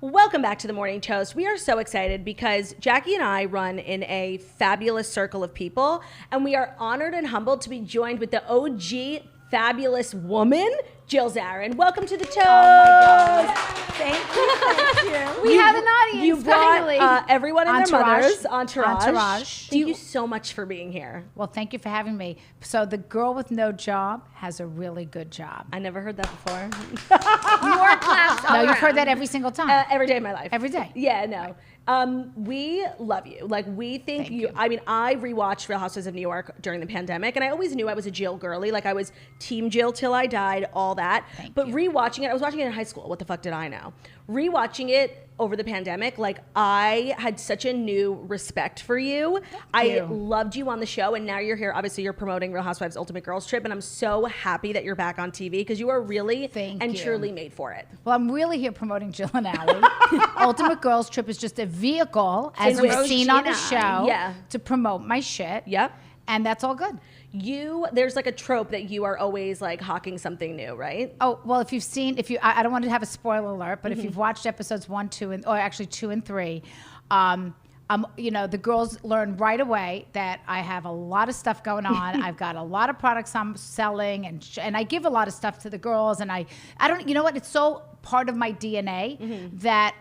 Welcome back to the Morning Toast. We are so excited because Jackie and I run in a fabulous circle of people, and we are honored and humbled to be joined with the OG fabulous woman, Jill Zarin. Welcome to the Toast. Oh my God. Thank you. We have an audience. You brought everyone and their mothers. Entourage. Thank you so much for being here. Well, thank you for having me. So the girl with no job has a really good job. I never heard that before. More claps all No, you've around. heard that every single time. Every day of my life. Every day. Yeah, no. We love you. Like, we think Thank you. I mean, I rewatched Real Housewives of New York during the pandemic, and I always knew I was a Jill girly. Like, I was Team Jill till I died, all that. But rewatching it, I was watching it in high school. What the fuck did I know? Rewatching it over the pandemic, like, I had such a new respect for you. I loved you on the show, and now you're here. Obviously, you're promoting Real Housewives Ultimate Girls Trip, and I'm so happy that you're back on TV because you are really truly made for it. Well, I'm really here promoting Jill and Allie. Ultimate Girls Trip is just a vehicle, as we've seen on the show, to promote my shit. Yep. And that's all good. There's like a trope that you are always like hawking something new, right? Oh, well, if you've seen, I don't want to have a spoiler alert, but if you've watched episodes 1, 2, or actually 2 and 3, the girls learn right away that I have a lot of stuff going on. I've got a lot of products I'm selling, and I give a lot of stuff to the girls, and I don't, you know what? It's so part of my DNA that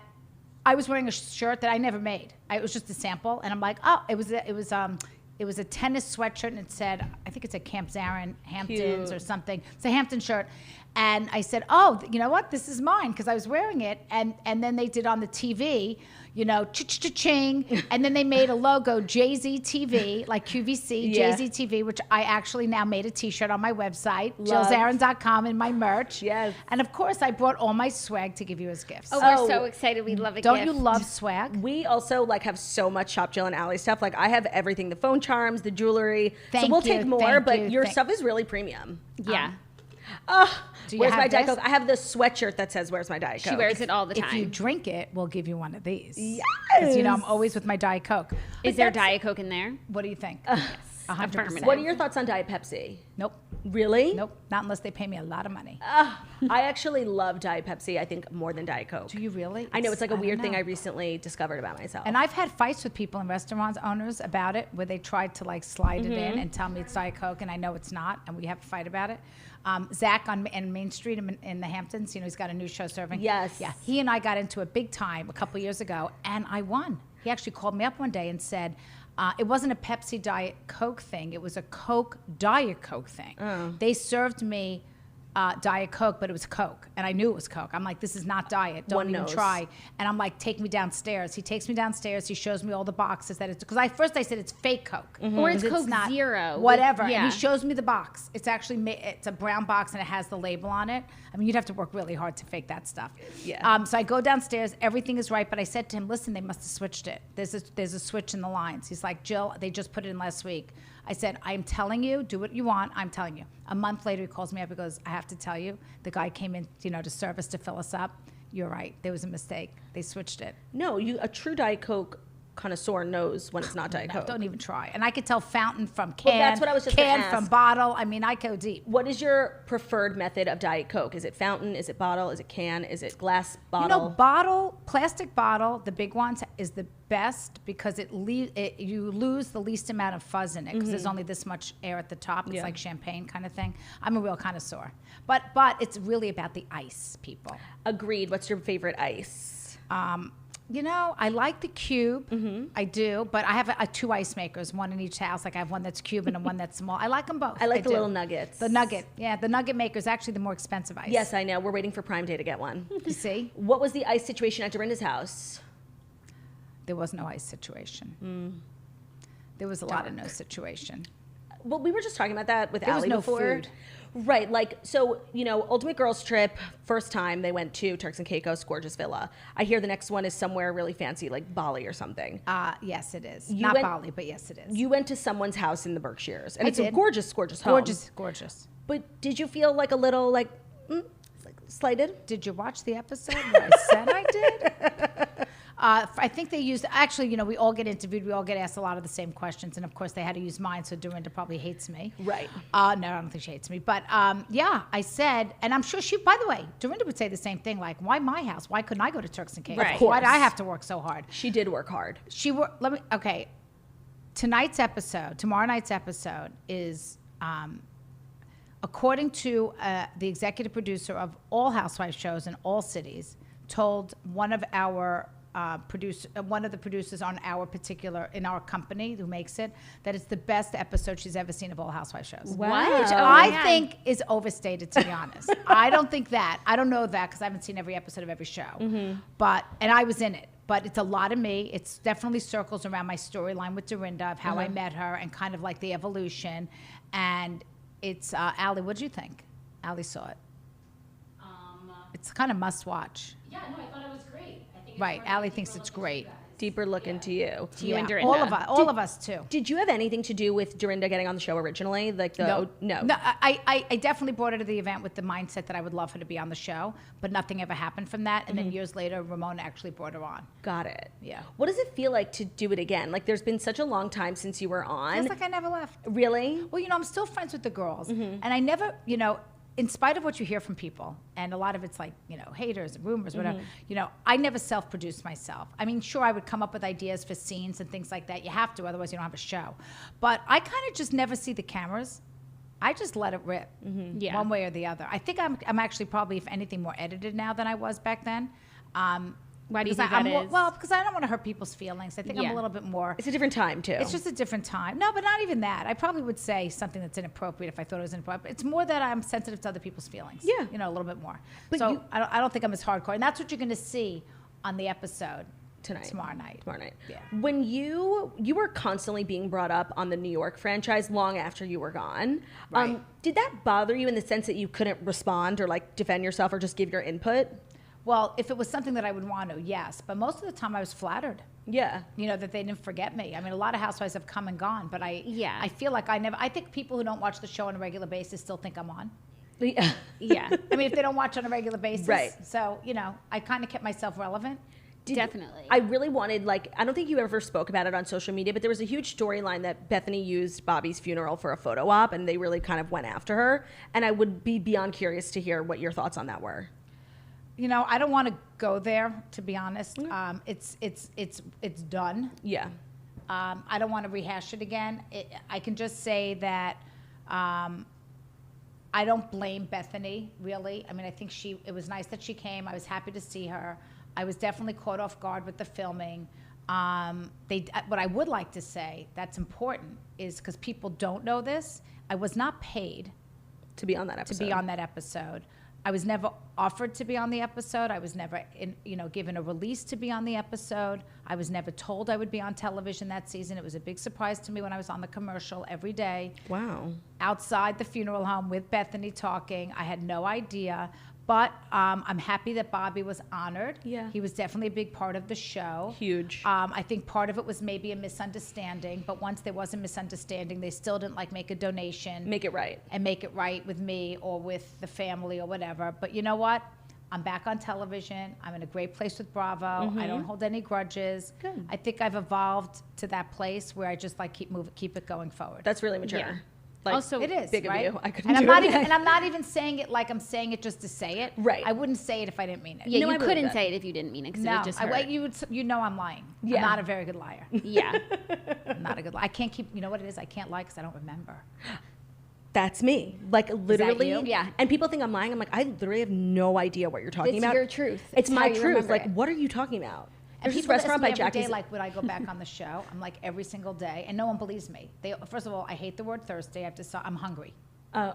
I was wearing a shirt that I never made. It was just a sample, and I'm like, oh, it was a tennis sweatshirt, and it said, I think it's a Camp Zarin, Hamptons or something. It's a Hampton shirt. And I said, oh, you know what? This is mine, because I was wearing it. And then they did on the TV, cha-cha-ching. And then they made a logo, Jay-Z TV, like QVC, Jay-Z TV, which I actually now made a T-shirt on my website, jillzarin.com, in my merch. Yes. And of course, I brought all my swag to give you as gifts. Oh, we're so excited. We love a Don't gift. you love swag? We also have so much Shop Jill and Allie stuff. Like, I have everything, the phone charms, the jewelry. So we'll take more, but your stuff is really premium. Yeah. Where's my Diet Coke? I have the sweatshirt that says, where's my Diet Coke? She wears it all the time. If you drink it, we'll give you one of these. Yes. Because, I'm always with my Diet Coke. Is there Diet Coke in there? What do you think? Yes. 100%. What are your thoughts on Diet Pepsi? Nope. Really? Nope. Not unless they pay me a lot of money. I actually love Diet Pepsi, I think, more than Diet Coke. Do you really? I know. It's like a weird thing I recently discovered about myself. And I've had fights with people in restaurants, owners, about it, where they tried to slide it in and tell me it's Diet Coke, and I know it's not, and we have a fight about it. Zach on Main Street in the Hamptons, he's got a new show serving. Yes. Yeah. He and I got into it big time a couple years ago, and I won. He actually called me up one day and said, it wasn't a Pepsi Diet Coke thing. It was a Coke Diet Coke thing. They served me Diet Coke, but it was Coke. And I knew it was Coke. I'm like, this is not Diet. Don't even try. And I'm like, take me downstairs. He takes me downstairs. He shows me all the boxes that it's, because first I said it's fake Coke. Or it's Coke Zero. Whatever. Yeah. And he shows me the box. It's actually, it's a brown box and it has the label on it. I mean, you'd have to work really hard to fake that stuff. Yeah. So I go downstairs. Everything is right. But I said to him, listen, they must have switched it. There's a switch in the lines. He's like, Jill, they just put it in last week. I said, I'm telling you, do what you want. I'm telling you. A month later, he calls me up. He goes, I have to tell you, the guy came in, to serve us, to fill us up. You're right. There was a mistake. They switched it. No, a true Diet Coke connoisseur knows when it's not Diet Coke. Don't even try. And I could tell fountain from can. Well, that's what I was just can gonna from ask. bottle. I mean, I go deep. What is your preferred method of Diet Coke? Is it fountain? Is it bottle? Is it can? Is it glass bottle? Plastic bottle, the big ones, is the best because you lose the least amount of fuzz in it because there's only this much air at the top. It's like champagne kind of thing. I'm a real connoisseur. But it's really about the ice, people. Agreed. What's your favorite ice? I like the cube. I do, but I have 2 ice makers, one in each house. Like I have one that's cube and one that's small. I like them both. I like the little nuggets. The nugget. Yeah, the nugget maker is actually the more expensive ice. Yes, I know. We're waiting for Prime Day to get one. You see? What was the ice situation at Dorinda's house? There was no ice situation. There was a lot of no situation. Well, we were just talking about that with Allie before. There was no food. Right, Ultimate Girls Trip, first time they went to Turks and Caicos, gorgeous villa. I hear the next one is somewhere really fancy, like Bali or something. Yes, it is. Not Bali, but yes, it is. You went to someone's house in the Berkshires, and it's a gorgeous, gorgeous home. Gorgeous. But did you feel like a little, slighted? Did you watch the episode where I said I did? I think they used, actually, we all get interviewed. We all get asked a lot of the same questions. And, of course, they had to use mine, so Dorinda probably hates me. Right. No, I don't think she hates me. But, yeah, I said, and I'm sure by the way, Dorinda would say the same thing, like, why my house? Why couldn't I go to Turks and Caicos? Right. Why did I have to work so hard? She did work hard. Okay. Tomorrow night's episode is, according to the executive producer of all Housewives shows in all cities, told one of the producers on in our company who makes it, that it's the best episode she's ever seen of all Housewives shows. Wow. Which I think is overstated, to be honest. I don't think that. I don't know that because I haven't seen every episode of every show. And I was in it. But it's a lot of me. It's definitely circles around my storyline with Dorinda of how I met her and kind of like the evolution. And it's, Allie, what did you think? Allie saw it. It's kind of must watch. Yeah, no, I thought it was great. I think Right, Allie thinks it's great. Deeper look into you. You and Dorinda. All of us too. Did you have anything to do with Dorinda getting on the show originally? Like No. I definitely brought her to the event with the mindset that I would love her to be on the show, but nothing ever happened from that. And then years later, Ramona actually brought her on. Got it. Yeah. What does it feel like to do it again? Like there's been such a long time since you were on. Feels like I never left. Really? Well, I'm still friends with the girls, and I never, in spite of what you hear from people, and a lot of it's like, haters and rumors, whatever, I never self-produced myself. I mean, sure, I would come up with ideas for scenes and things like that. You have to, otherwise you don't have a show. But I kind of just never see the cameras. I just let it rip, one way or the other. I think I'm actually probably, if anything, more edited now than I was back then. Why do you think that is? Well, because I don't want to hurt people's feelings. I think I'm a little bit more. It's a different time too. It's just a different time. No, but not even that. I probably would say something that's inappropriate if I thought it was inappropriate. It's more that I'm sensitive to other people's feelings. Yeah. A little bit more. But So I don't think I'm as hardcore. And that's what you're going to see on the episode tomorrow night. Yeah. When you were constantly being brought up on the New York franchise long after you were gone. Right. Did that bother you in the sense that you couldn't respond or like defend yourself or just give your input? Well, if it was something that I would want to, yes. But most of the time I was flattered. Yeah. That they didn't forget me. I mean, a lot of housewives have come and gone, but I feel like I think people who don't watch the show on a regular basis still think I'm on. Yeah. Yeah. I mean, if they don't watch on a regular basis. Right. So, I kind of kept myself relevant. Definitely. I really wanted, I don't think you ever spoke about it on social media, but there was a huge storyline that Bethany used Bobby's funeral for a photo op, and they really kind of went after her. And I would be beyond curious to hear what your thoughts on that were. I don't want to go there, to be honest. It's done. Yeah. I don't want to rehash it again. I can just say that I don't blame Bethany, really. I mean, I think it was nice that she came. I was happy to see her. I was definitely caught off guard with the filming. What I would like to say that's important is, because people don't know this, I was not paid to be on that episode. I was never offered to be on the episode. I was never, given a release to be on the episode. I was never told I would be on television that season. It was a big surprise to me when I was on the commercial every day. Wow. Outside the funeral home with Bethany talking. I had no idea. But I'm happy that Bobby was honored. Yeah. He was definitely a big part of the show. Huge. I think part of it was maybe a misunderstanding, but once there was a misunderstanding, they still didn't make a donation. Make it right. And make it right with me or with the family or whatever. But you know what? I'm back on television. I'm in a great place with Bravo. I don't hold any grudges. Good. I think I've evolved to that place where I just keep it going forward. That's really mature. Yeah. Also, it is big right? of you. I couldn't and do I'm it. not and I'm not even saying it like I'm saying it just to say it. Right. I wouldn't say it if I didn't mean it. Yeah, No, I you believe couldn't that. say it if you didn't mean it because it No, would just hurt. I'm lying. Yeah. I'm not a very good liar. Yeah. I'm not a good liar. I can't keep. You know what it is? I can't lie because I don't remember. That's me. Literally. you? Yeah. And people think I'm lying. I'm like, I literally have no idea what you're talking It's about. your truth. It's It's my how you truth. remember Like, it. what are you talking about? And There's this people ask restaurant me by every Jackie's. day, would I go back on the show? I'm like, every single day, and no one believes me. First of all, I hate the word thirsty. I'm hungry.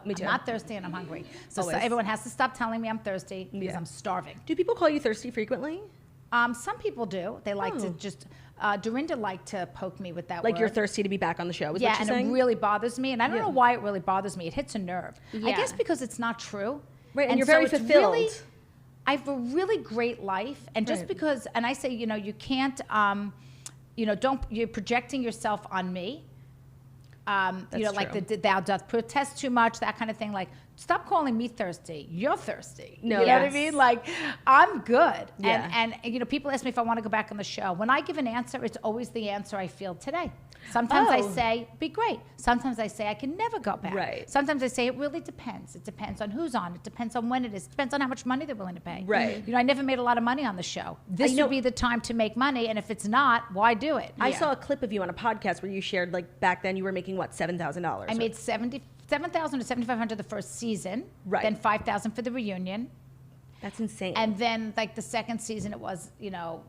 Me too. I'm not thirsty and I'm hungry. So Always. everyone has to stop telling me I'm thirsty because Yeah. I'm starving. Do people call you thirsty frequently? Some people do. They like to Oh. just. Dorinda liked to poke me with that Like word. you're thirsty to be back on the show, is Yeah, what you're and saying? it really bothers me. And I don't know why it really bothers me. It hits a nerve. I Yeah. guess because it's not true. Right, and you're very it's fulfilled. I have a really great life. And just Right. because, and I say, you can't, you're projecting yourself on me. That's Like true. thou doth protest too much, that kind of thing. Like, stop calling me thirsty. You're thirsty. No, you know what I yes. mean? Like, I'm good. Yeah. And you know, people ask me if I want to go back on the show. When I give an answer, it's always the answer I feel today. Sometimes I say, be great. Sometimes I say, I can never go back. Right. Sometimes I say, it really depends. It depends on who's on. It depends on when it is. It depends on how much money they're willing to pay. Right. You know, I never made a lot of money on the show. This would be the time to make money. And if it's not, why do it? I saw a clip of you on a podcast where you shared, like, back then you were making, what, $7,000? I made $7,000 to $7,500 the first season. Right. Then $5,000 for the reunion. That's insane. And then, like, the second season, it was, you know,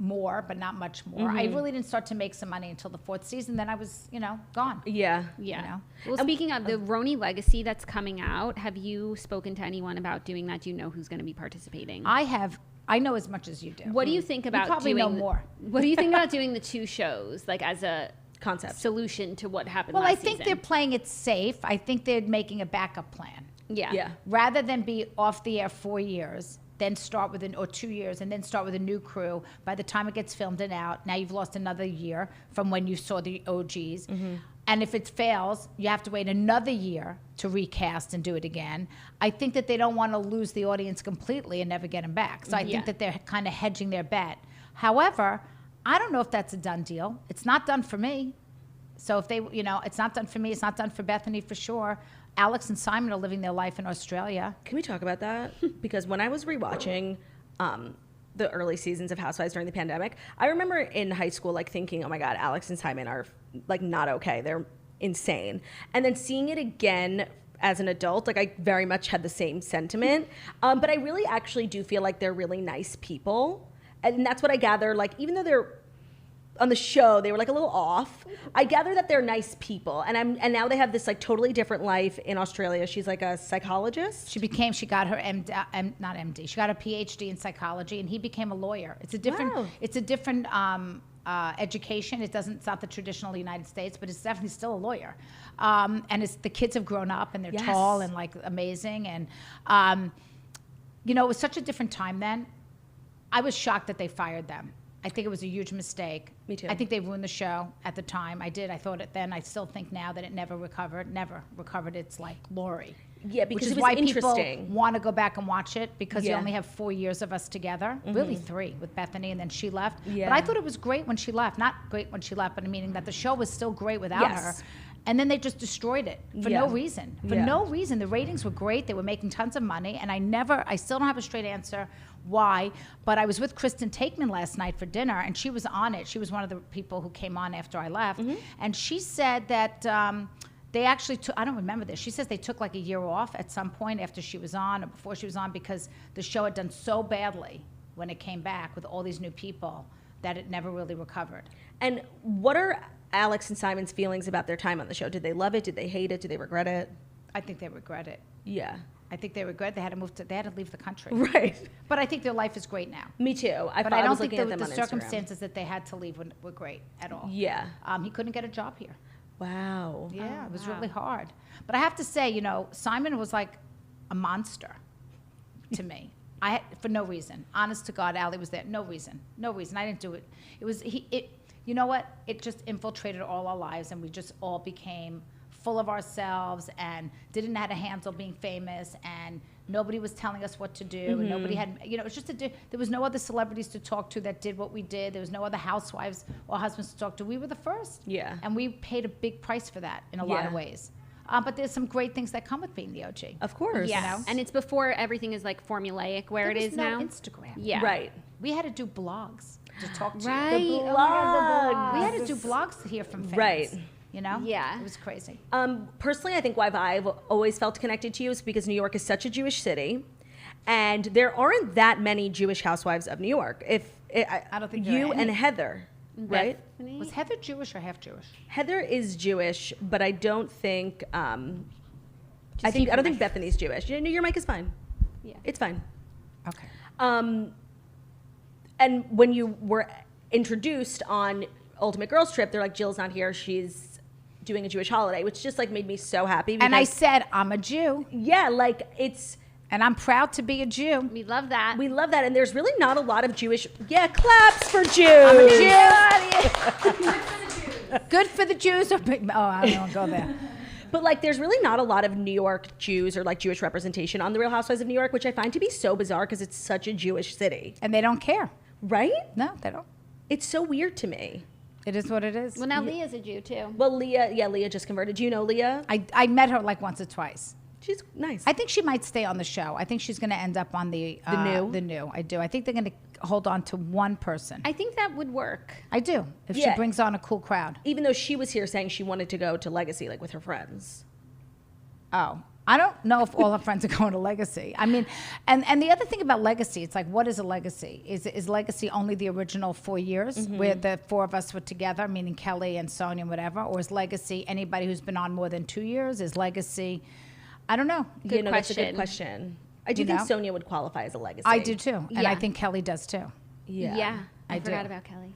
more, but not much more. I really didn't start to make some money until the fourth season. Then I was, you know, gone. Yeah. Yeah. You know? Well, speaking of the Roni legacy that's coming out, have you spoken to anyone about doing that? Do you know who's going to be participating? I know as much as you do. What do you think about probably doing know more. What do you think about doing the two shows, like, as a Concept. solution to what happened Well, last I think season? they're playing it safe. I think they're making a backup plan. Yeah. Yeah. Rather than be off the air 4 years, then start with or 2 years, and then start with a new crew. By the time it gets filmed and out, now you've lost another year from when you saw the OGs. And if it fails, you have to wait another year to recast and do it again. I think that they don't want to lose the audience completely and never get them back. So I think that they're kind of hedging their bet. However, I don't know if that's a done deal. It's not done for me. So if they, you know, it's not done for me. It's not done for Bethany for sure. Alex and Simon are living their life in Australia. Can we talk about that? Because when I was rewatching the early seasons of Housewives during the pandemic, I remember in high school, like, thinking, oh my God, Alex and Simon are, like, not okay. They're insane. And then seeing it again as an adult, like, I very much had the same sentiment. But I really actually do feel like they're really nice people. And that's what I gather, like, even though they're on the show, they were, like, a little off. I gather that they're nice people, and now they have this, like, totally different life in Australia. She's, like, a psychologist. She got her not MD. She got a PhD in psychology, and he became a lawyer. It's a different. Wow. It's a different education. It's not the traditional United States, but it's definitely still a lawyer. And the kids have grown up, and they're Yes. tall and, like, amazing. And you know, it was such a different time then. I was shocked that they fired them. I think it was a huge mistake. Me too. I think they ruined the show at the time. I did. I thought it then. I still think now that it never recovered its, like, glory. Yeah, because Which is it was why interesting. people want to go back and watch it, because you Yeah. only have 4 years of us together. Really 3 with Bethany, and then she left. Yeah. But I thought it was great when she left. Not great when she left, but meaning that the show was still great without Yes. her. And then they just destroyed it for Yeah. no reason. For Yeah. no reason. The ratings were great. They were making tons of money. And I still don't have a straight answer why. But I was with Kristen Takeman last night for dinner, and she was on it. She was one of the people who came on after I left. And she said that they actually took, I don't remember this. She says they took, like, a year off at some point after she was on or before she was on, because the show had done so badly when it came back with all these new people that it never really recovered. And what are Alex and Simon's feelings about their time on the show? Did they love it? Did they hate it? Did they regret it? I think they regret it. Yeah. I think they regret they had to leave the country. Right. But I think their life is great now. Me too. But I was don't think looking at them the on Instagram. circumstances that they had to leave were great at all. Yeah. He couldn't get a job here. Wow. Yeah, it was really hard. But I have to say, you know, Simon was like a monster to me. For no reason. Honest to God, Allie was there. No reason. No reason. I didn't do it. You know what? It just infiltrated all our lives, and we just all became full of ourselves and didn't know how to handle being famous, and nobody was telling us what to do, and nobody had, you know, it was just there was no other celebrities to talk to that did what we did. There was no other housewives or husbands to talk to. We were the first. Yeah. And we paid a big price for that in a lot of ways. But there's some great things that come with being the OG. Of course. Yes. You know? And it's before everything is, like, formulaic where There it was is no now. Instagram. Yeah. Right. We had to do blogs to talk to Right. you. Oh my God, the blogs. We had to do blogs to hear from fans. Right. You know? Yeah. It was crazy. Personally, I think why I've always felt connected to you is because New York is such a Jewish city, and there aren't that many Jewish housewives of New York. I don't think there you are any. and Heather, right? Bethany? Was Heather Jewish or half Jewish? Heather is Jewish, but I don't think. I don't keep your think mic. Bethany's Jewish. Your mic is fine. Yeah. It's fine. Okay. And when you were introduced on Ultimate Girls Trip, they're like, Jill's not here. She's doing a Jewish holiday, which just, like, made me so happy. And I because- said, I'm a Jew, yeah, like, and I'm proud to be a Jew. We love that. we love that. And there's really not a lot of Jewish, claps for Jews. I'm a Jew. Good for the Jews. I don't go there. But like, there's really not a lot of New York Jews or like Jewish representation on The Real Housewives of New York, which I find to be so bizarre because it's such a Jewish city, And they don't care. right? No, they don't. It's so weird to me. It is what it is. Well, now Leah's a Jew too. Well, Leah just converted. Do you know Leah? I met her like once or twice. She's nice. I think she might stay on the show. I think she's going to end up on the New? The New. I do. I think they're going to hold on to one person. I think that would work. I do. If she Yeah. brings on a cool crowd. Even though she was here saying she wanted to go to Legacy, like with her friends. Oh, I don't know if all her friends are going to Legacy. I mean, and the other thing about Legacy, it's like, what is a legacy? Is Legacy only the original 4 years where the four of us were together, meaning Kelly and Sonia and whatever? Or is Legacy anybody who's been on more than 2 years? Is Legacy, I don't know. Good That's a good question. question. I do You think know? Sonia would qualify as a Legacy. I do too. And I Yeah. think Kelly does too. Yeah. I I do. forgot about Kelly.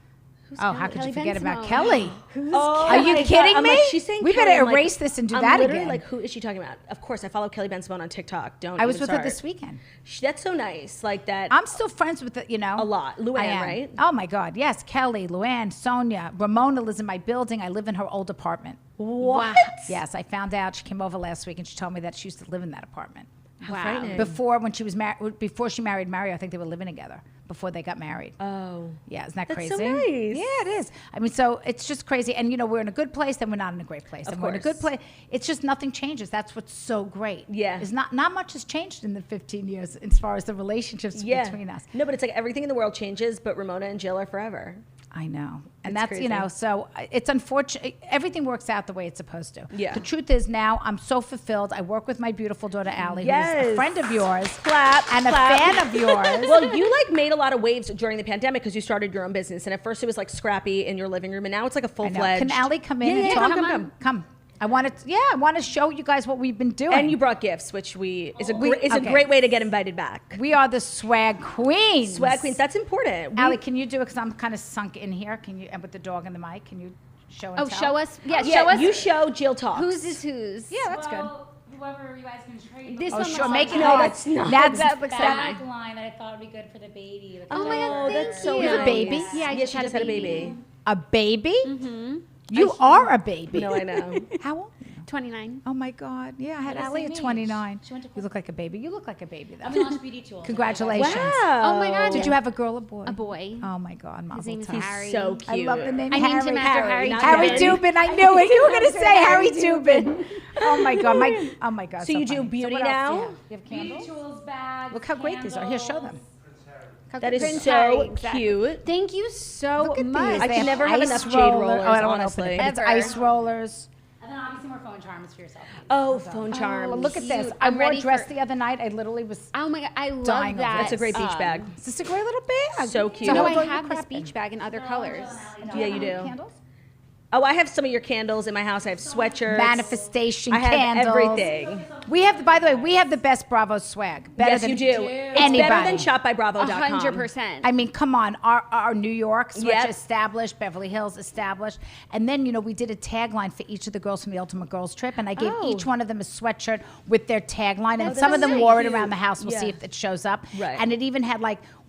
Oh, how could Kelly you forget about Bensimon. Kelly? Oh, Are you my kidding God. I'm me? like, she's saying We Kelly. better I'm like- erase this and do I'm that literally again. like, who is she talking about? Of course, I follow Kelly Bensimon on TikTok. Don't I was even with her start. this weekend. That's so nice. Like that. I'm still friends with the, A lot. Luann, I am. right? Oh my God, yes. Kelly, Luann, Sonia, Ramona lives in my building. I live in her old apartment. What? Yes, I found out. She came over last week and she told me that she used to live in that apartment. How Wow. frightening. Before, when she was married, before she married Mario, I think they were living together before they got married. Oh. Yeah, isn't that That's crazy? so nice. Yeah, it is. I mean, so it's just crazy. And, you know, we're in a good place, then we're not in a great place. Of And we're in a good course. place. It's just nothing changes. That's what's so great. Yeah. It's not much has changed in the 15 years as far as the relationships Yeah. between us. No, but it's like everything in the world changes, but Ramona and Jill are forever. I know. And It's that's, crazy. you know, so it's unfortunate. Everything works out the way it's supposed to. Yeah. The truth is now I'm so fulfilled. I work with my beautiful daughter, Allie, who's Yes. a friend of yours. Clap, And clap. a fan of yours. Well, you like made a lot of waves during the pandemic because you started your own business, and at first it was like scrappy in your living room, and now it's like a full I know. fledged. Can Allie come in Yeah, and yeah, talk? come. Come. I want to. Yeah, I want to show you guys what we've been doing. And you brought gifts, which is a Okay. great way to get invited back. We are the swag queens. Swag queens, that's important. Allie, can you do it? Because I'm kind of sunk in here. Can you? And with the dog and the mic, can you show and Oh, tell? show us. Yeah, Yeah, show us. you show Jill talks. Whose is whose? Yeah, that's good. Well, whoever you guys can trade. This Oh, one sure. looks Make it like No, hard. that's not. That's that looks so nice. Bag line that I thought would be good for the baby. Like Oh my God, Oh, thank that's so you. You have a baby? Yeah, I Yeah, just she had just had a baby. A baby? Mm-hmm. You are a baby. No, I know. How old? 29. Oh my God! Yeah, I had They're the Allie same at age. 29. She went to You look like a baby. You look like a baby though. I'm an Launch Beauty tool. Congratulations. Wow. Oh my God. Did you have a girl or boy? A boy. Oh my God, His Mazel name is tov. Harry. So I cute. love the name I Harry. named him after Harry not Harry Kevin. Dubin. I knew it. You were going to say Harry Dubin. Oh my God. Oh my God. So you do funny. beauty what else now? do you have? You have Beauty candles? tools, bags. Look how great these are. Here, show them. That is Prince so Harry, exactly. cute. Thank you so Look at much. these. I They can never have ice enough jade roller- rollers, Oh, I don't want to open honestly. it. But it's Ever. ice rollers. And then obviously more phone charms for yourself. Oh, phone charms. Well, look at this. Cute. I I'm wore a ready dress for- the other night. I literally was. Oh my God, I love Dying over it. that. That's a great beach bag. Is this a great little bag? So cute. No, how I old are you, have this Crispin? beach bag in other colors. Yeah, you do. Candles? Oh, I have some of your candles in my house. I have sweatshirts. Manifestation I have candles. everything. We have, by the way, we have the best Bravo swag. Better Yes, than you do. It's anybody. better than shopbybravo.com. 100%. I mean, come on, our New York switch Yep. established, Beverly Hills established, and then we did a tagline for each of the girls from the Ultimate Girls Trip, and I gave Oh. each one of them a sweatshirt with their tagline, and That's some of so them wore it cute. around the house. We'll see Yeah. if it shows up. Right. And it even had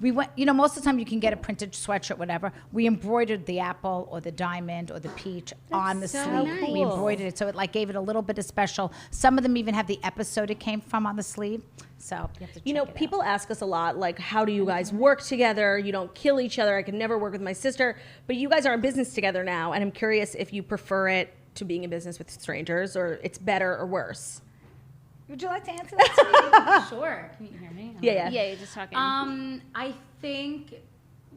we went, most of the time you can get a printed sweatshirt, whatever. We embroidered the apple or the diamond or the peach on the so sleeve. nice. We embroidered it, so it gave it a little bit of special. Some of them even have the episode it came from on the sleeve. So you have to check it out. People ask us a lot, like, how do you guys work together? You don't kill each other. I could never work with my sister. But you guys are in business together now, and I'm curious if you prefer it to being in business with strangers, or it's better or worse. Would you like to answer that? Sure. Can you hear me? Yeah. Yeah, you're just talking. I think,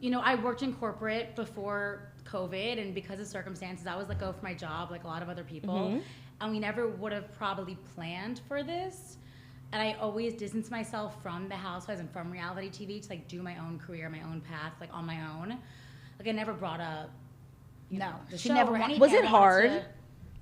I worked in corporate before COVID, and because of circumstances, I was let go from my job like a lot of other people. And we never would have probably planned for this. And I always distanced myself from the Housewives and from reality TV to do my own career, my own path, on my own. I never brought up, No, the she show never or wa- anything. Was I it wanted hard? to-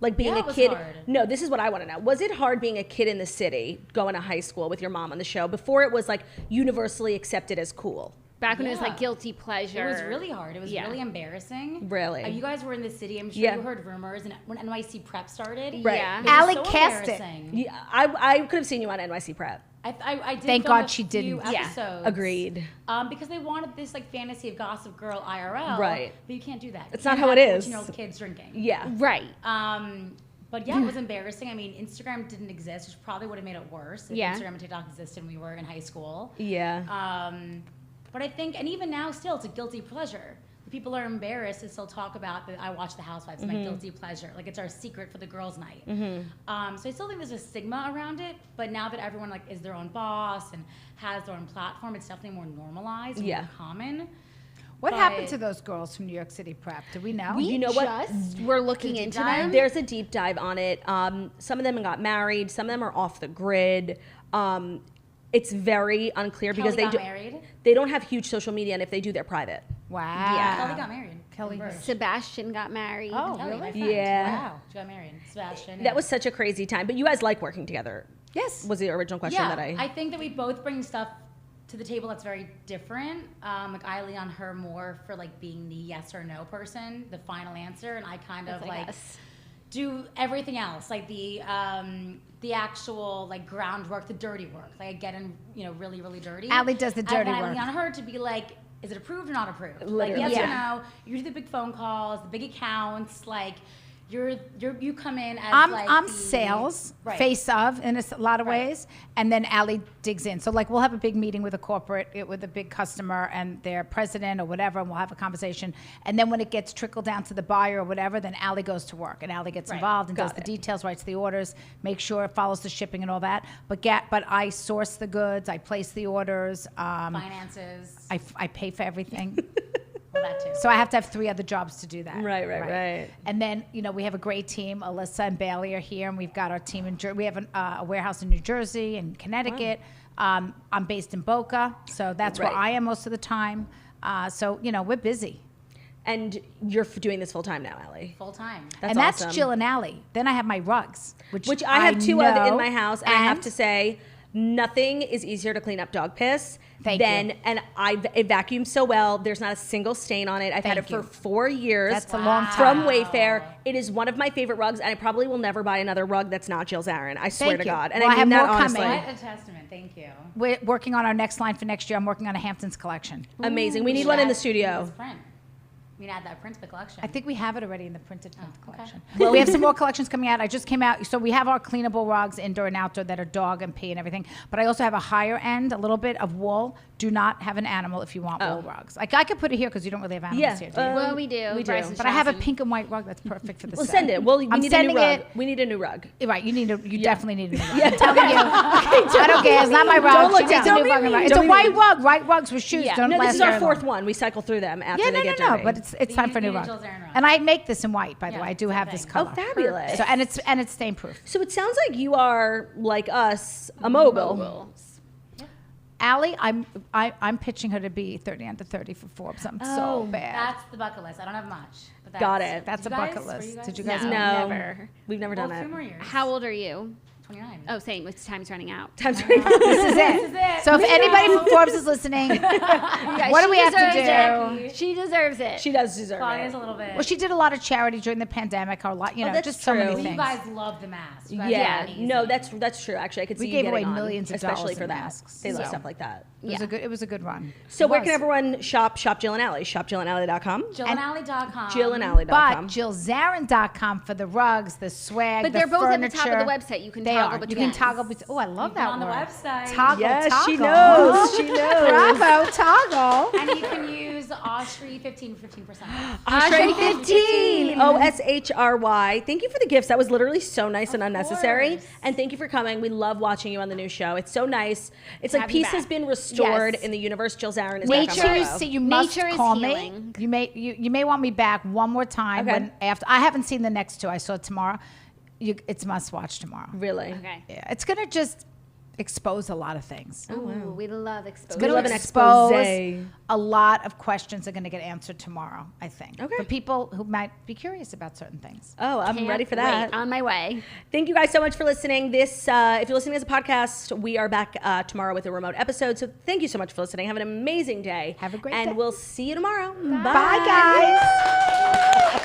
Like being Yeah, a it was kid. hard. No, this is what I want to know. Was it hard being a kid in the city, going to high school with your mom on the show before it was universally accepted as cool? Back when it was Yeah. guilty pleasure. It was really hard. It was Yeah. really embarrassing. Really? You guys were in the city. I'm sure Yeah. you heard rumors. And when NYC Prep started, Right. Yeah. it was Allie so cast it. embarrassing. Yeah, I could have seen you on NYC Prep. I did Thank film God a she few didn't. Yeah. episodes. Agreed. Because they wanted this fantasy of Gossip Girl IRL. Right. But you can't do that. It's You not can't how it have is. 14-year-old kids drinking. Yeah. Right. But yeah, it was embarrassing. I mean, Instagram didn't exist, which probably would have made it worse if Instagram and TikTok existed when we were in high school. Yeah. But I think, and even now still, it's a guilty pleasure. People are embarrassed to still talk about that I watch The Housewives, my guilty pleasure. Like, it's our secret for the girls' night. So I still think there's a stigma around it, but now that everyone like is their own boss and has their own platform, it's definitely more normalized, more common. What happened to those girls from New York City Prep? Do we know? You know what? We're looking into them. There's a deep dive on it. Some of them got married. Some of them are off the grid. It's very unclear because they don't have huge social media, and if they do, they're private. Wow. Yeah. Kelly got married. Sebastian got married. Oh, Kelly, really? my friend. Yeah. Wow. She got married. Sebastian. That was such a crazy time. But you guys like working together? Yes. Was the original question that I think that we both bring stuff to the table that's very different. Like I lean on her more for like being the yes or no person, the final answer, and I kind of like do everything else, like the actual like groundwork, the dirty work. Like I get in, really, really dirty. Allie does the dirty and work. I lean on her to be like, is it approved or not approved? Literally. Like yes or no. You do the big phone calls, the big accounts, like. You come in as I'm sales, face of in a lot of ways, and then Allie digs in. So like we'll have a big meeting with a corporate, with a big customer and their president or whatever, and we'll have a conversation. And then when it gets trickled down to the buyer or whatever, then Allie goes to work, and Allie gets involved and does the details, writes the orders, makes sure it follows the shipping and all that. But I source the goods, I place the orders, finances. I pay for everything. Well, that too. So I have to have 3 other jobs to do that. Right. And then, we have a great team. Alyssa and Bailey are here, and we've got our team in we have a warehouse in New Jersey and Connecticut. Wow. I'm based in Boca, so that's where I am most of the time. So, we're busy. And you're doing this full time now, Allie. Full time. That's awesome. Jill and Allie. Then I have my rugs, which I have 2 of in my house, and I have to say, nothing is easier to clean up dog piss and I vacuum so well. There's not a single stain on it. I've had it for 4 years. That's a long time. From Wayfair. It is one of my favorite rugs, and I probably will never buy another rug that's not Jill Zarin. I swear to God. And I mean that honestly. What a testament. Thank you. We're working on our next line for next year. I'm working on a Hamptons collection. Amazing. We need one in the studio. We can add that print to the collection. I think we have it already in the printed print collection. Well, we have some more collections coming out. I just came out. So we have our cleanable rugs, indoor and outdoor, that are dog and pee and everything. But I also have a higher end, a little bit of wool. Do not have an animal if you want wool rugs. Like I could put it here because you don't really have animals here, do you? Well, we do. We do. But I have a pink and white rug that's perfect for the set. Send it. We I'm need sending a new rug. it. We need a new rug. Right, you definitely need a new rug. I'm telling you. I don't care. It's not my rug. Don't She needs a new fucking rug. It's a white rug. White rugs with shoes don't No, last this is our very 4th long. one. We cycle through them after they get dirty. But it's time for a new rug. And I make this in white, by the way. I do have this color. Oh, fabulous. So and it's stain proof. So it sounds like you are, like us, a mogul. Allie, I'm pitching her to be 30 under 30 for Forbes. I'm so bad. That's the bucket list. I don't have much. But Got it. That's a bucket list. Did you guys No. know? Never. We've never done 2 that. more years. How old are you? 29. Oh, same. Time's running out. Time's This is it. So if anybody from Forbes is listening, what do we have to do? She deserves it. She does deserve Claudia's it. a little bit. Well, she did a lot of charity during the pandemic, or a lot, that's just so many true. things. You guys love the mask. You guys Yeah, are amazing. no, that's true. Actually, I could see We you gave getting away on, millions of especially dollars for in that. masks. They love So. stuff like that. It was a good run. So It where was. can everyone shop Jill and Allie? ShopJillandAllie.com. JillandAllie.com. JillandAllie.com. But JillZarin.com for the rugs, the swag, But the they're both furniture. at the top of the website. You can They toggle are. between. You can toggle between. Oh, I love that on the word. website. Toggle, Yes, toggle. she knows. She knows. Bravo, toggle. And you can use Oshry 15 for 15%. Oshry 15. OSHRY. Thank you for the gifts. That was literally so nice and unnecessary. course. And thank you for coming. We love watching you on the new show. It's so nice. It's like have you peace has back. bin restored Yes. in the universe. Jill Zarin is Make back sure on you the show. see. You must Nature is call healing. me. You may want me back one more time. Okay. When after I haven't seen the next 2. I saw tomorrow. It's must watch tomorrow. Really? Okay. Yeah, it's gonna just expose a lot of things. Ooh, we love exposure. We Gonna love an expose expose. a lot of questions are going to get answered tomorrow, I think. Okay. For people who might be curious about certain things. Oh, I'm Can't ready for that. wait. On my way. Thank you guys so much for listening. This, if you're listening as a podcast, we are back tomorrow with a remote episode. So thank you so much for listening. Have an amazing day. Have a great and day. we'll see you tomorrow. Bye guys.